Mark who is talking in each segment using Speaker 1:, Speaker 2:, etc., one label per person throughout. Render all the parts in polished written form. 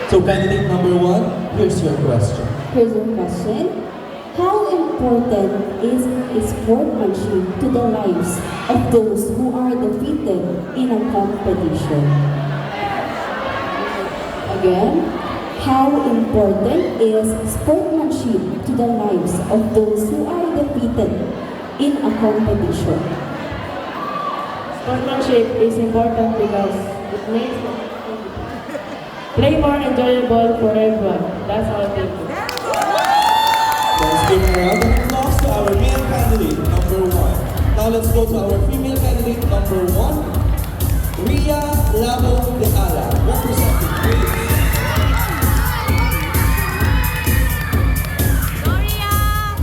Speaker 1: So candidate number one, here's your question.
Speaker 2: Here's your question. How important is sportsmanship to the lives of those who are defeated in a competition? Again, how important is sportsmanship to the lives of those who are defeated in a competition?
Speaker 3: Sportsmanship is important because it makes play more enjoyable for everyone. That's all. Thank you.
Speaker 1: Let's give a round of applause to our male candidate number one. Now let's go to our female candidate number one, Ria Labo de Ala, representing Greece.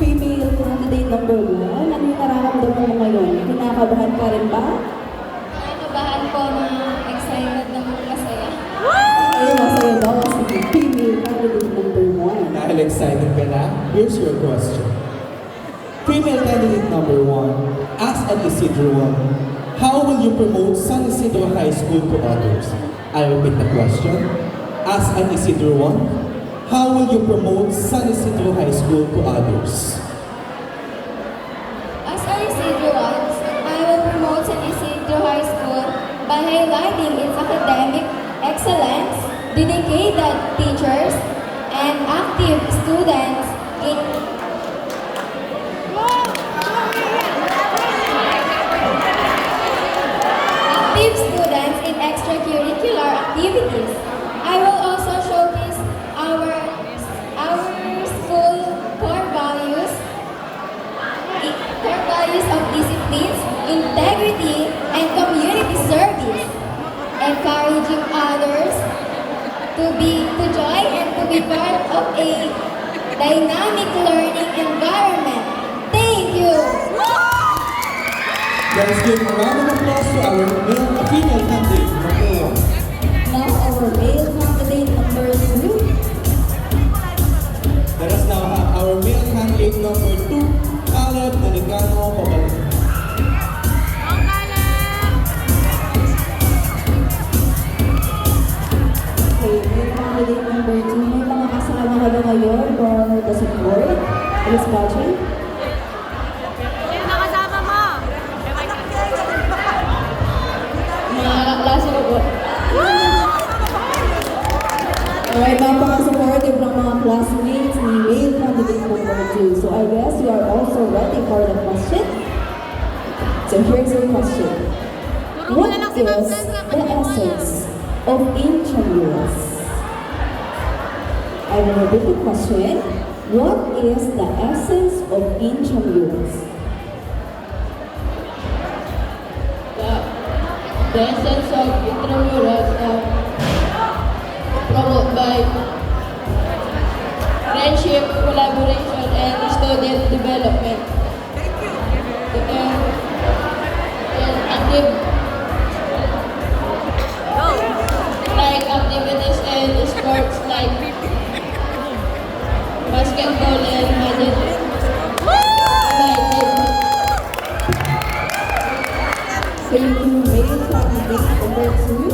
Speaker 2: Female candidate number one, ano yung nararamdaman mo ngayon? Kinakabahan ka rin ba?
Speaker 4: Kinakabahan po na excited na masaya.
Speaker 2: Ay, masaya daw kasi female candidate number one.
Speaker 1: Dahil excited ka na, here's your question. Female candidate number one, as an Isidroan, how will you promote San Isidro High School to others? I repeat the question. As an Isidroan, how will you promote San Isidro High School to others?
Speaker 4: As I Isidro once, I will promote San Isidro High School by highlighting its academic excellence, dedicated teachers, and active students in extracurricular activities. I will also showcase our school core values of disciplines, integrity, and community service, encouraging others to join and to be part of a dynamic learning environment. Thank you.
Speaker 1: Let's give a round of applause to our female candidate number one.
Speaker 2: Now our male candidate number two.
Speaker 1: Let us now have our male candidate number two, Caleb Delicano Pabal.
Speaker 2: Okay, male candidate number two. May mga kasama ka ba ngayon for the support? Miss Patrick?
Speaker 4: Mga kaklase ko po.
Speaker 2: Alright, napaka-supportive ng mga classmates ni male candidate number two. So I guess you are also ready for the question. So here's your question. What is the essence of intramurals? I will repeat the question. What is the essence of intramurals?
Speaker 3: The essence of intramurals promoted by friendship, collaboration, and student development. And active like activities and sports like basketball and badminton.
Speaker 2: Thank you, male candidate number two.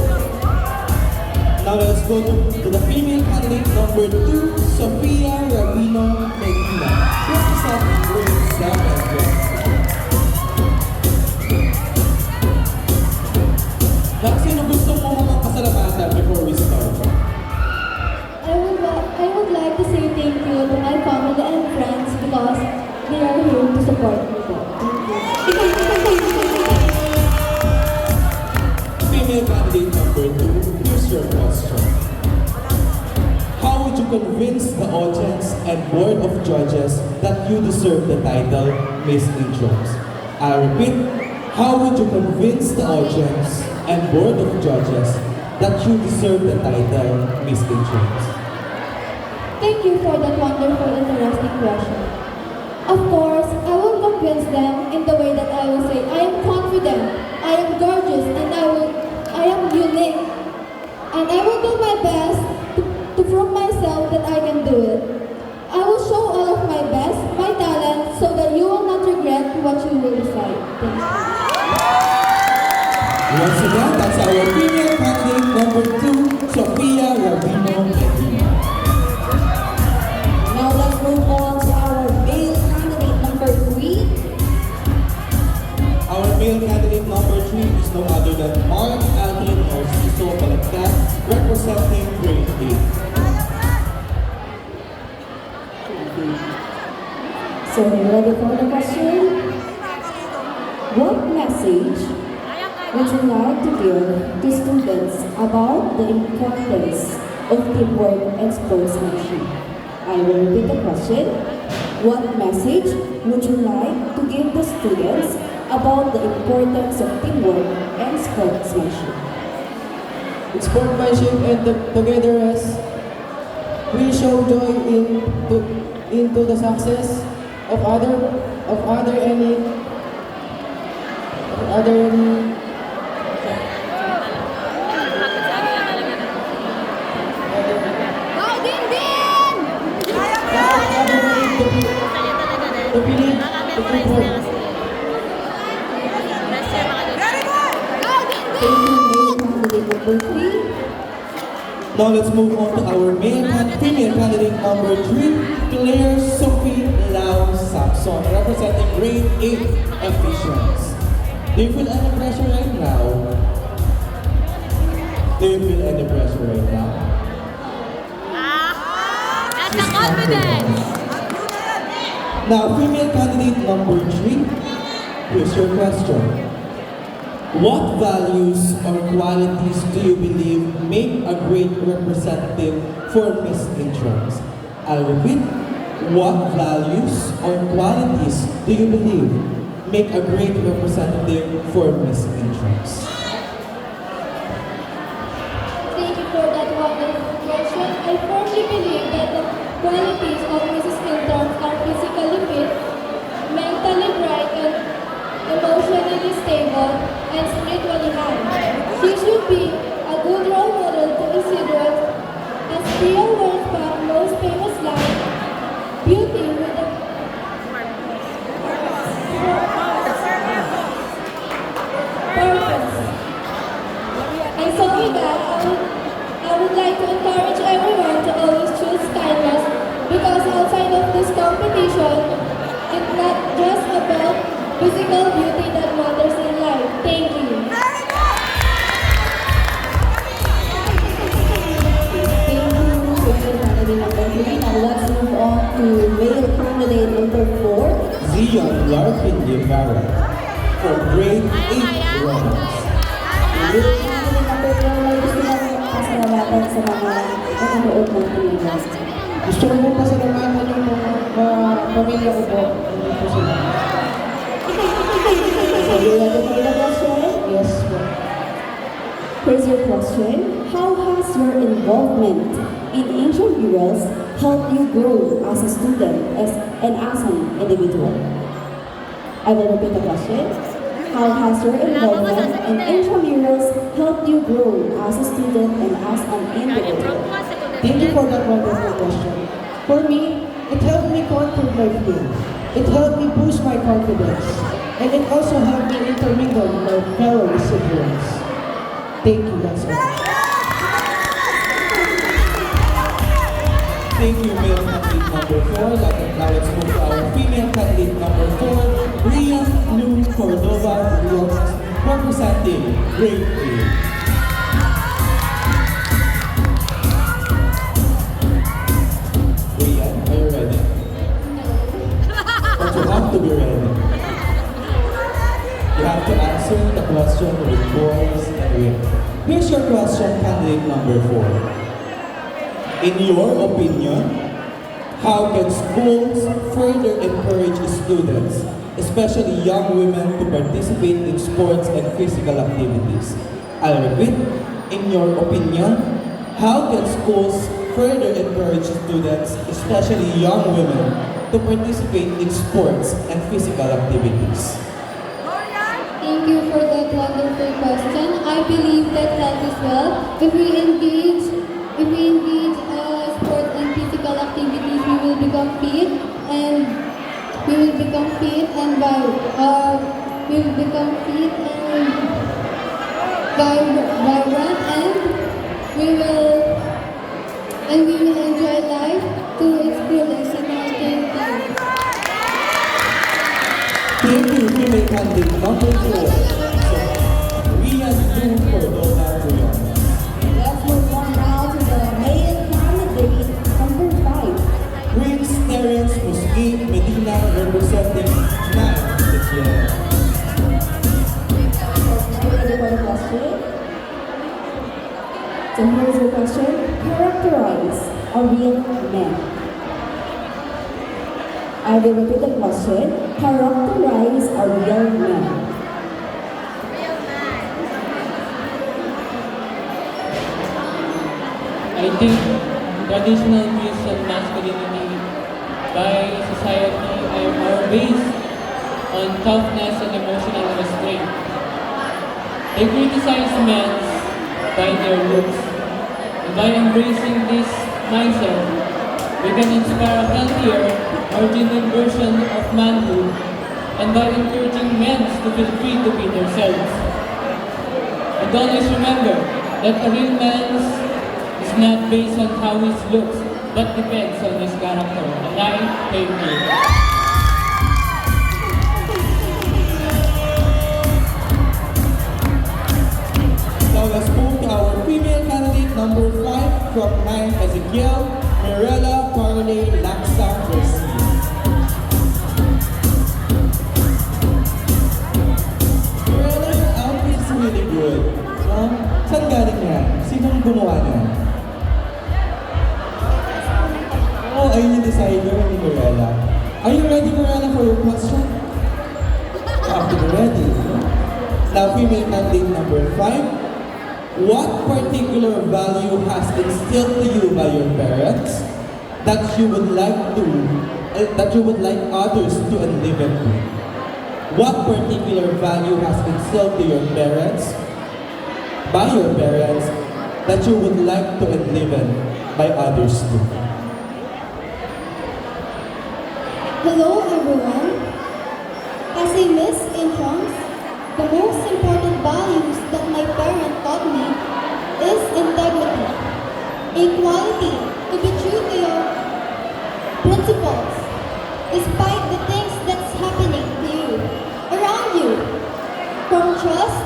Speaker 1: Now let's go to the female candidate number two, Sofia Ravino Medina, representing grade 7. Now, sino gusto mo mga pasalamatan before we start?
Speaker 4: I would like to say thank you to my family and friends because they are here to support me po. Thank you.
Speaker 1: Female candidate number two, here's your question. How would you convince the audience and board of judges that you deserve the title Miss Intrams? I repeat, how would you convince the audience and board of judges that you deserve the title Miss Intrams?
Speaker 4: Thank you for that wonderful, interesting question. Of course, I will convince them in the way that I will say, I am confident, I am gorgeous, and I am unique. And I will do my best to prove myself that I can do it. I will show all of my best, my talent, so that you will not regret what you will decide. Thank you.
Speaker 1: Once again, that's our female candidate number two, Sofia Ravino Medina.
Speaker 2: So, are you ready for the question? What message would you like to give to students about the importance of teamwork and sportsmanship? I will repeat the question. What message would you like to give the students about the importance of teamwork and sportsmanship?
Speaker 3: Sportsmanship and togetherness will show joy into the success of other. To believe to support.
Speaker 1: Now let's move on to our female candidate number 3, Claire Sophie Lau Samson, representing grade 8 efficiency. Do you feel any pressure right now? Do you feel any pressure right now?
Speaker 5: That's the confidence.
Speaker 1: Now, female candidate number 3, here's your question. What values or qualities do you believe make a great representative for Miss Intramurals? I'll repeat. What values or qualities do you believe make a great representative for Miss Intramurals?
Speaker 4: Thank you for that wonderful question. I firmly believe that the qualities of Mrs. Intramurals are physically fit, mentally bright, and emotionally stable, and spiritually high. She should be a good role model to Isidro, as Theo Wordsworth's most famous line, beauty with a purpose. And so with that, I would like to encourage everyone to always choose kindness, because outside of this competition, it's not just about physical beauty that matters in life. Thank you.
Speaker 2: Now let's move on to male candidate number 4.
Speaker 1: Zion Larkin Guevara for grade 8 Romans.
Speaker 2: Male candidate number 4, may gusto namin pasalamatan sa mga nanonood ng Pilipinas.
Speaker 3: Gusto ko po pasalamatan yung mga pamilya ko po. Hindi po sila.
Speaker 2: So, you ready for the question?
Speaker 3: Yes po.
Speaker 2: Here's your question. How has your involvement in Intramurals helped you grow as a student and as an individual? I will repeat the question. How has your involvement in Intramurals helped you grow as a student and as an individual?
Speaker 3: Thank you for that wonderful question. For me, it helped me conquer my fear. It helped me boost my confidence. And it also helped me intermingle with my fellow recipients. Thank you, that's all.
Speaker 1: Thank you, male candidate number 4. Now let's move to our female candidate number 4, Rian Lou Cordova Rios, representing grade 8. Rian, are you ready? But you have to be ready. You have to answer the question with voice and wit. Here's your question, candidate number 4. In your opinion, how can schools further encourage students, especially young women, to participate in sports and physical activities? I'll repeat. In your opinion, how can schools further encourage students, especially young women, to participate in sports and physical activities?
Speaker 4: Thank you for that wonderful question. I believe that health is wealth. If we engage sport and physical activities, we will become fit and vibrant, and we will enjoy life to its fullest.
Speaker 1: Thank you, female candidate number 4. Rian Lou Cordova Rios.
Speaker 2: Let's move on now to the male So here's your question. Characterize a real man. I will repeat the question. Characterize a real man.
Speaker 6: I think traditional views of masculinity by society are based on toughness and emotional restraint. They criticize men by their looks. And by embracing this mindset, we can inspire a healthier, more genuine version of manhood, and by encouraging men to feel free to be themselves. And always remember that a real man is not based on how he looks, but depends on his character. And I thank you.
Speaker 1: Now let's move to our female candidate number 5 from 9 Ezekiel, Mirella Carly Laksa Garcia. Mirella, your outfit is really good. Saan galing yan? Sinong gumawa niyan? Oh, ayun yung designer ni Mirella. Are you ready, Mirella, for your question? After you're ready. Now, female candidate number 5. What particular value has instilled to you by your parents that you would like others to enliven to? What particular value has instilled to your parents by your parents that you would like to enliven by others too?
Speaker 4: Hello everyone. As a Miss Intramurals, the most important values that my parents taught me is integrity, equality, to be true to your principles, despite the things that's happening to you, around you, from trust,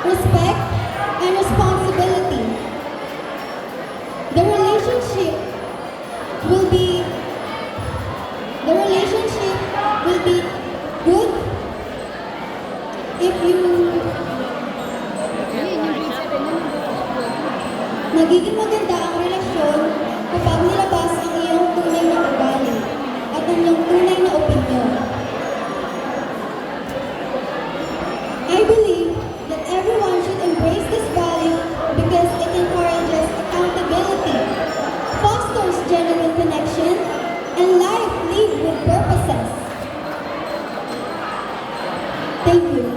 Speaker 4: respect, and responsibility. The relationship will be good if you nagiging maganda ang relasyon kapag nilabas ang iyong tunay na ugali at ang iyong tunay na opinyon. I believe that everyone should embrace this value because it encourages accountability, fosters genuine connection, and life lived with purposes. Thank you.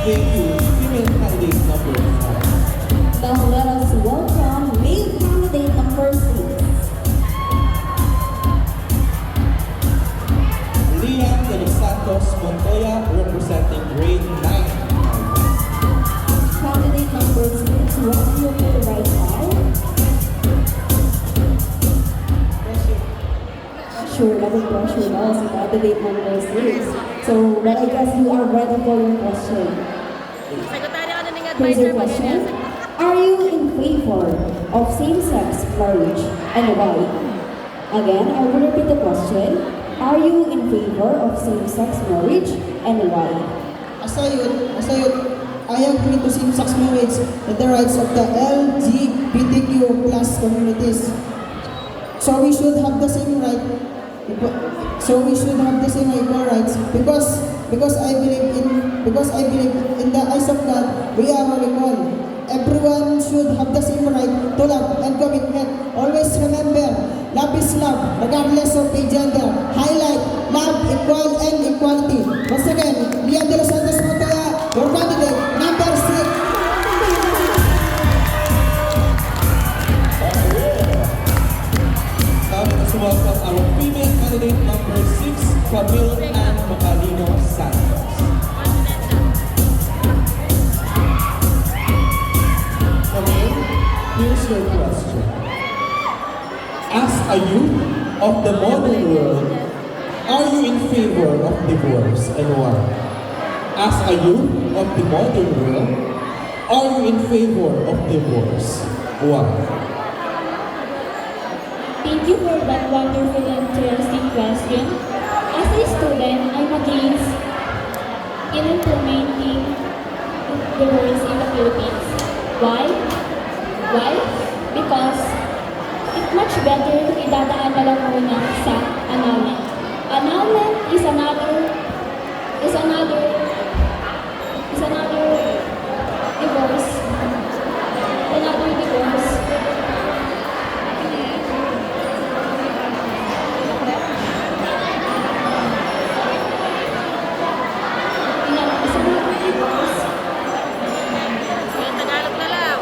Speaker 1: Thank you, female candidate number 5.
Speaker 2: Now let us welcome male candidate number 6.
Speaker 1: Liam de los Santos Montoya, representing grade 9.
Speaker 2: Candidate number 6, what do you feel right now? Sure, double pressure now si candidate number 6. So, but I guess you are ready for your question.
Speaker 5: Secretary ako na ng
Speaker 2: Here's
Speaker 5: advisor
Speaker 2: your
Speaker 5: mo
Speaker 2: question.
Speaker 5: din.
Speaker 2: Are you in favor of same-sex marriage and why? Again, I will repeat the question. Are you in favor of same-sex marriage and why?
Speaker 3: As a youth, I agree to same-sex marriage and the rights of the LGBTQ plus communities. So we should have the same right. So we should have the same equal rights because I believe in the eyes of God we are all equal. Everyone should have the same right to love and commitment. Always remember, love is love, regardless of the gender. Highlight love, equal, and equality. Once again, Liam de los Santos Montoya, your candidate number 6.
Speaker 1: Now let us welcome our female candidate number 6, Camille Ann Macalino Santos. Camille, here's your question. As a youth of the modern world, are you in favor of divorce and why? As a youth of the modern world, are you in favor of divorce? Why?
Speaker 7: Thank you for that wonderful and interesting question. As a student, I'm against in implementing divorce in the Philippines. Why? Why? Because it's much better kung idadaan na lang muna sa annulment. Annulment is another divorce. Another divorce. Is another divorce.
Speaker 5: Yung Tagalog na lang.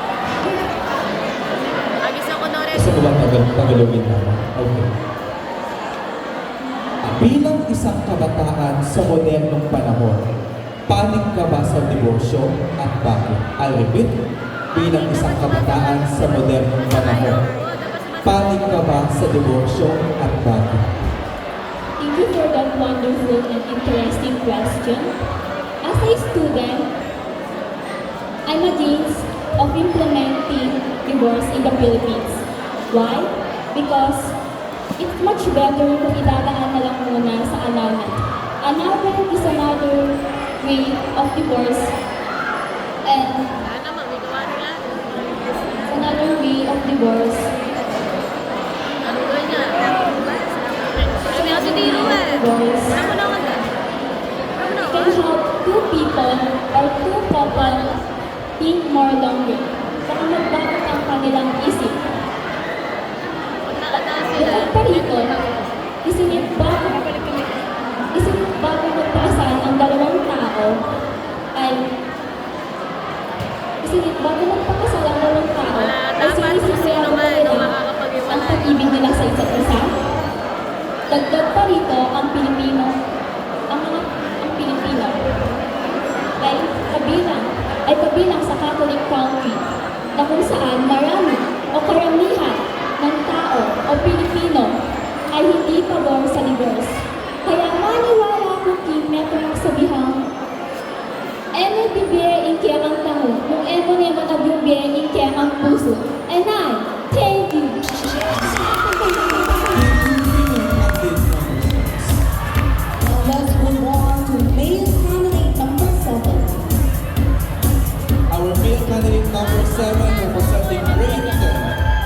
Speaker 5: Agis ako na rin.
Speaker 1: Gusto ko ba Tagalogin naman? Okay. Bilang isang kabataan sa modernong panahon, panig ka ba sa diborsyo at bakit? I'll repeat. Bilang isang kabataan sa modernong panahon, panig ka ba sa diborsyo at bakit?
Speaker 7: Thank you for that wonderful and interesting question. As a student, I'm against of implementing divorce in the Philippines. Why? Because it's much better kung idadaan na lang muna sa annulment. Annulment is another way of divorce and
Speaker 5: Ano naman, may gawa nila.
Speaker 7: it's another way of divorce.
Speaker 5: Ano gawin niya? Sabi ako si Tiro eh.
Speaker 7: Divorce.
Speaker 5: Ano naman ka? Ano
Speaker 7: Can help two people or two couple think more longer. Saka magbago ang kanilang isip. Bukod pa rito, isingit bago magpakasal ang dalawang tao ay
Speaker 5: Dapat kung sino man ang
Speaker 7: ang
Speaker 5: makakapag-iwalay.
Speaker 7: pag-ibig nila sa isa't isa. Dagdag pa rito ang Pilipino ay kabilang sa Catholic country na kung saan marami o karamihan ng tao o Pilipino ay hindi pabor sa divorce. Kaya maniwala ko Kim meto magsabihang ene bibiyeng kaya ang taho, kung emo nemo na bibiyeng kaya ang puso. And I thank you.
Speaker 2: Let's move on to male candidate number 7.
Speaker 1: Our male candidate number 7 representing Grade 10,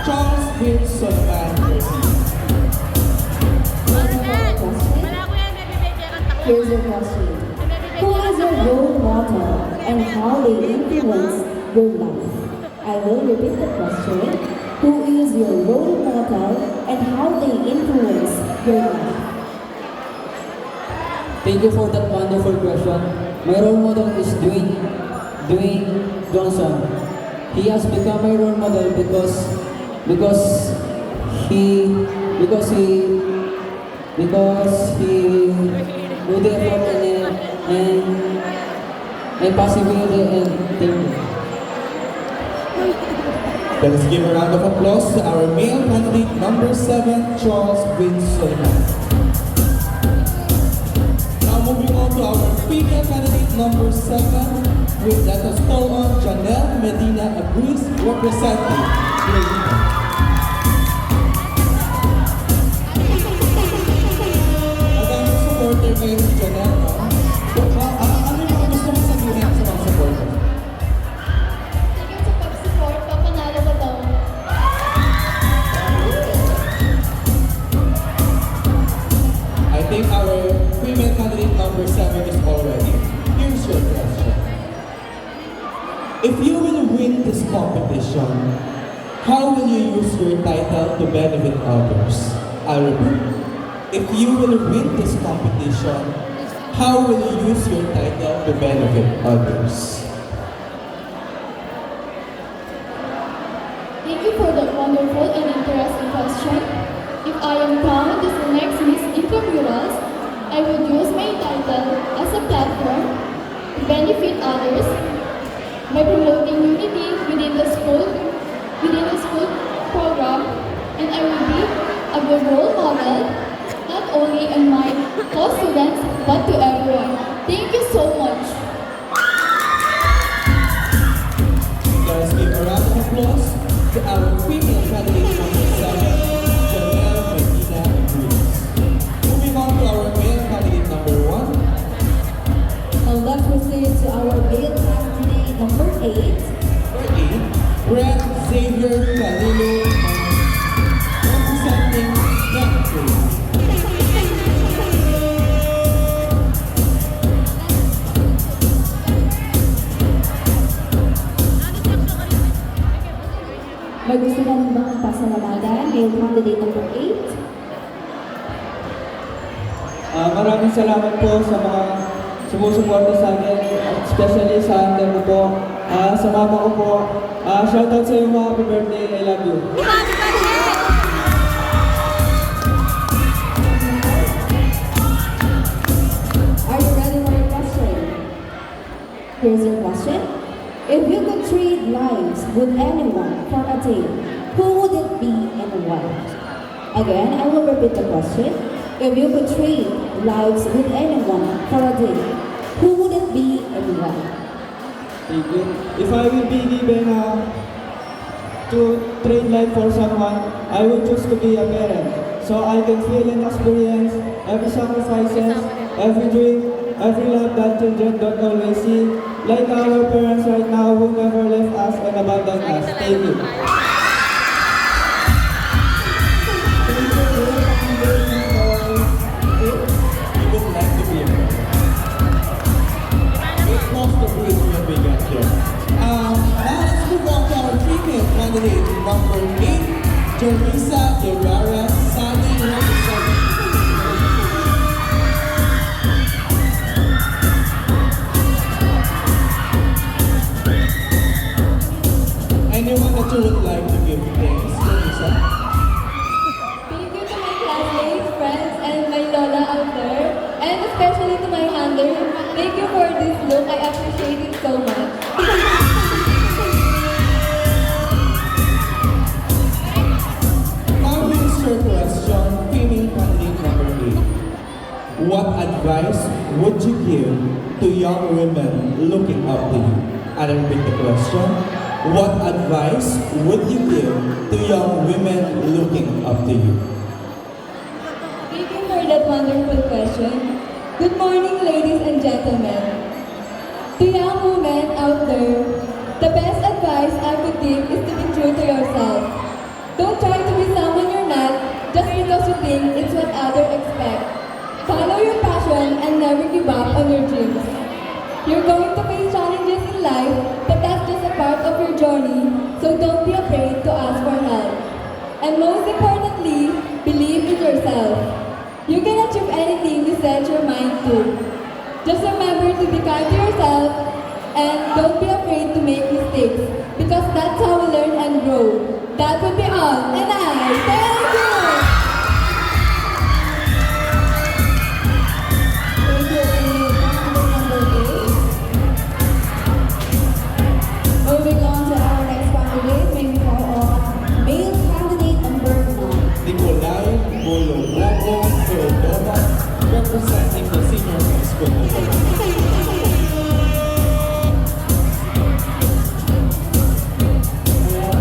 Speaker 1: Charles Wilson and Mercy.
Speaker 5: Wala ko yan, may bibigyan kang takot.
Speaker 2: Here's your question. Who is your role model and how they influence your life? I will repeat the question. Who is your role model and how they influence your life?
Speaker 8: Thank you for that wonderful question. My role model is Dwayne Johnson. He has become my role model because he do the effort and possibility and teamwork.
Speaker 1: Let us give a round of applause to our male candidate number 7, Charles Wilson. Now moving on to our female candidate number 7, with let us call on Janelle Medina Agris representing Grade 10. Madaming supporter kayo si Janelle, no? Ano yung mga gusto mong sabihin sa mga supporter?
Speaker 4: Sige sa pag-support, papanalo ko to.
Speaker 1: I think our female candidate number 7 is all ready. Here's your question. If you will win this competition, how will you use your title to benefit others? I'll repeat. If you will win this competition, how will you use your title to benefit others?
Speaker 4: Thank you for that wonderful and interesting question. If I am crowned as the next Miss Intramurals, I would use my title as a platform to benefit others by promoting unity within the school program, and I will be a good role model not only on my co-students but to everyone. Thank you so much.
Speaker 1: Let's give a round of applause to our female candidate number 7, Janelle Medina Agris. Moving on to our male candidate number 1,
Speaker 2: Now let's proceed to our male candidate number
Speaker 1: Xavier Calilo, representing Netflix.
Speaker 2: May gusto ka rin bang pasalamatan? Male candidate number 8.
Speaker 3: Maraming salamat po sa mga sumusuporta sa akin, especially sa under ko po. Sa mama ko po, shoutout sa iyo, happy birthday, I love you.
Speaker 2: Are you ready for your question? Here's your question. If you could trade lives with anyone for a day, who would it be and why? Again, I will repeat the question. If you could trade lives with anyone for a day, who would it be and why?
Speaker 3: Thank you. If I will be given to trade life for someone, I would choose to be a parent. So I can feel and experience every sacrifices, every dream, every love that children don't always see. Like our parents right now who never left us and abandoned us. Thank you.
Speaker 1: We would like to be a parent. It's most of the reason we got here. Now let's move on to our female candidate number 8, Teresa Guevara Sani, representing. Anyone that you would like to give thanks, Teresa?
Speaker 4: Thank you to my classmates, friends, and my lola out there, and especially to my handler. Thank you for this look. I appreciate it so much.
Speaker 1: Now here's your question, female candidate number 8. What advice would you give to young women looking up to you? I'll repeat the question. What advice would you give to young women looking up to you?
Speaker 4: Thank you for that wonderful question. Good morning, ladies and gentlemen. To young women out there, the best advice I could give is to be true to yourself. Don't try to be someone you're not just because you think it's what others expect. Follow your passion and never give up on your dreams. You're going to face challenges in life, but that's just a part of your journey, so don't be afraid to ask for help. And most importantly, believe in yourself. You can achieve anything you set your mind to. Just remember to be kind to yourself and don't be afraid to make mistakes, because that's how we learn and grow. That would be all, and I thank you!
Speaker 2: Thank you, female candidate number 8. Moving on to our next candidate, may we call on male candidate number 9.
Speaker 1: Nicolai Bolobobo Cordova, representing the senior high school.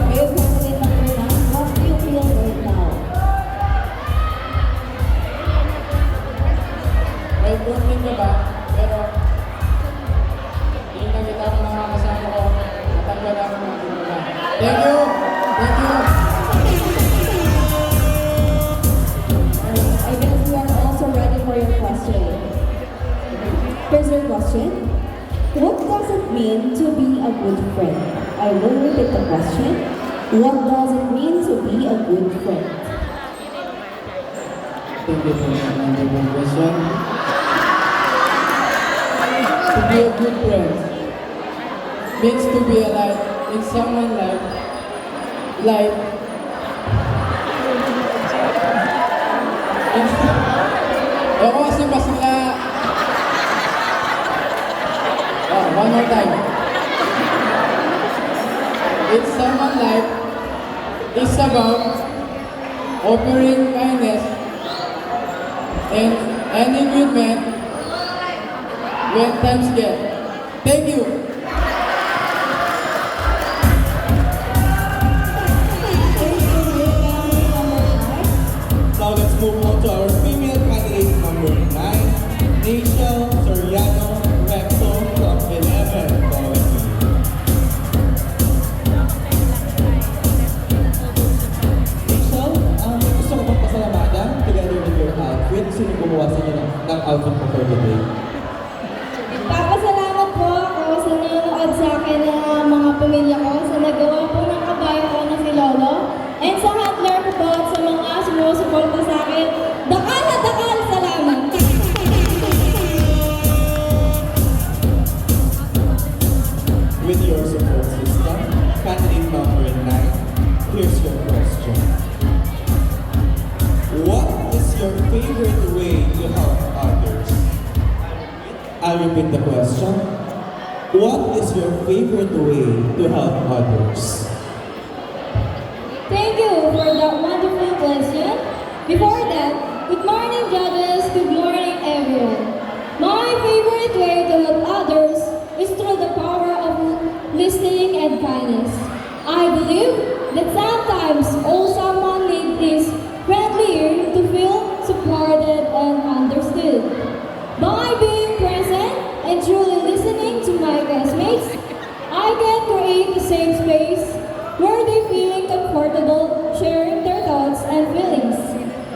Speaker 2: Male candidate number 9, how do you feel right now?
Speaker 8: May burning ka ba? Pero, hindi na kita ang mga kasama ko. Natanggal ako ng gula. Thank you! Thank you!
Speaker 2: I guess you are also ready for your question. Here's your question. What does it mean to be a good friend? I will repeat the question. What does it mean to be a good friend?
Speaker 8: Thank you for that wonderful question. To be a good friend means to be a light in someone's life. Light. Ako kasi mas sila. Oh, one more time. It's someone's life. It's about offering kindness and encouragement when times get. Thank you.
Speaker 1: Now let's move on to our female candidate number 9, Rachel Soriano Rexo from 11 College. with the question, what is your favorite way to help others?
Speaker 4: Thank you for that wonderful question. Before that, good morning judges, good morning everyone. My favorite way to help others is through the power of listening and kindness. I believe that sometimes all someone needs is friendly ear to feel supported and understood. By being present and truly listening to my classmates, I can create a safe space where they feel comfortable sharing their thoughts and feelings.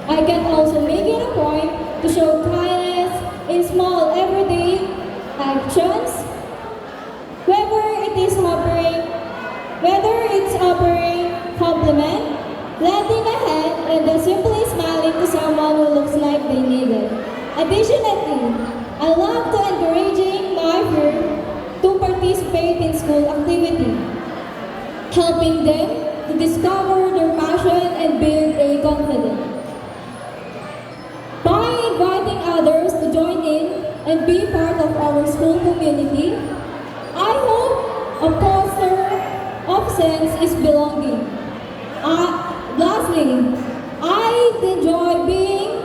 Speaker 4: I can also make it a point to show kindness in small everyday actions, whether it's offering compliment, lending a hand, and then simply smiling to someone who looks like they need it. Additionally, I love to encouraging my peers to participate in school activity, helping them to discover their passion and build a confidence. By inviting others to join in and be part of our school community, I hope a foster of sense is belonging. Lastly, I enjoy being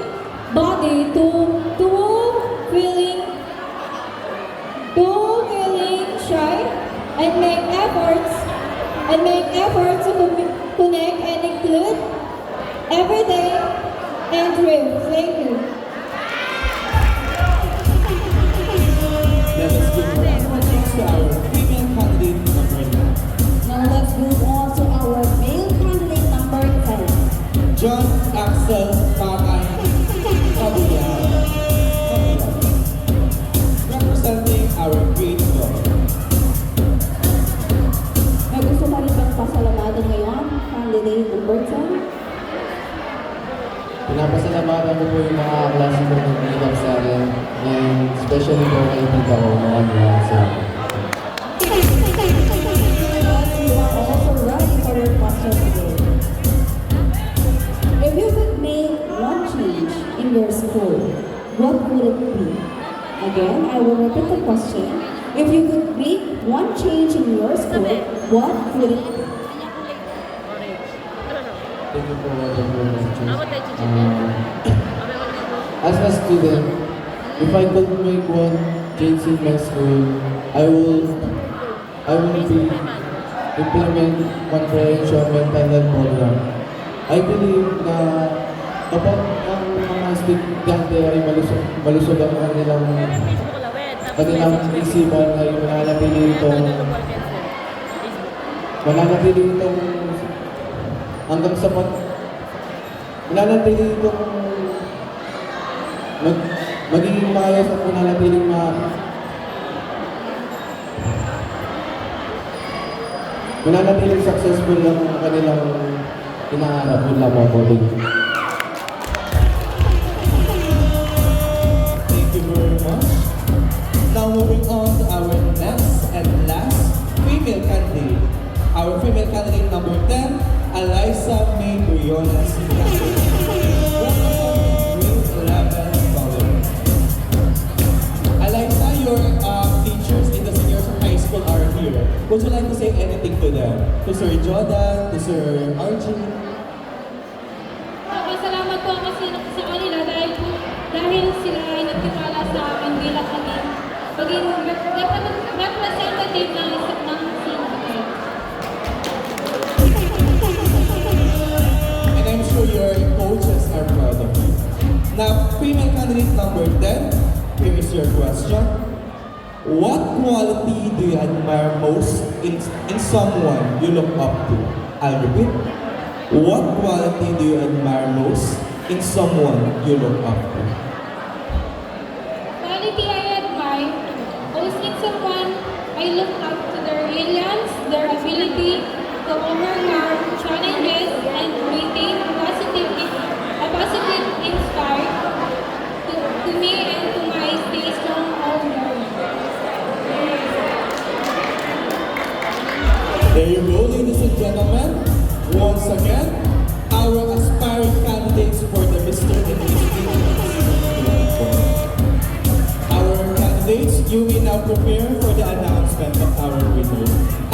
Speaker 4: body to feeling shy and make efforts to connect and include every day and thrive. Thank you.
Speaker 1: Let us give a round of applause to our female candidate number 9.
Speaker 2: Now let's move on to our male candidate number 10.
Speaker 1: John Axel Pakay Kabuyan, representing our grade 12.
Speaker 2: May gusto ka rin bang pasalamatan ngayon, candidate number 10?
Speaker 8: Pinapasalamatan ko po yung mga klase ko ng nilap sa akin and especially po kay tita ko mga nilap sa akin.
Speaker 2: You are also ready for your question today. If you could make one change in your school, what would it be? Again, I will repeat the question. If you could make one change in your school, what would it be?
Speaker 8: Thank you for what as a student, if I could make one change in my school, I will be implement comprehension mental health program. I believe na kapag ang mga estudyante ay malusog ang kanilang isipan ay mananatili itong hanggang sa mananatili itong magiging maayos at mananatiling mananatiling successful ang kanilang inaarap yun lamang po.
Speaker 1: Thank you very much. Now moving on to our next and last female candidate. Our female candidate number 10, Eliza May Briones. Eliza, your teachers in the seniors high school are here. Would you like to say anything to them? To Sir Jordan, to Sir Archie?
Speaker 4: Salamat po kasi sa kanila dahil sila ay nagtiwala sa akin bilang maging representative ng syndicate.
Speaker 1: And I'm sure your coaches are proud of you. Now, female candidate number 10, here is your question. What quality do you admire most in someone you look up to? I'll repeat. What quality do you admire most in someone you look up to?
Speaker 4: Quality I admire most in someone I look up to their resilience, their ability to overcome challenges and maintain a positive inspire to me and to my stay strong all journey.
Speaker 1: There you go, ladies and gentlemen. Once again, our aspiring candidates for the Mr. and Miss Intramurals. Our candidates, you may prepare for the announcement of our winner.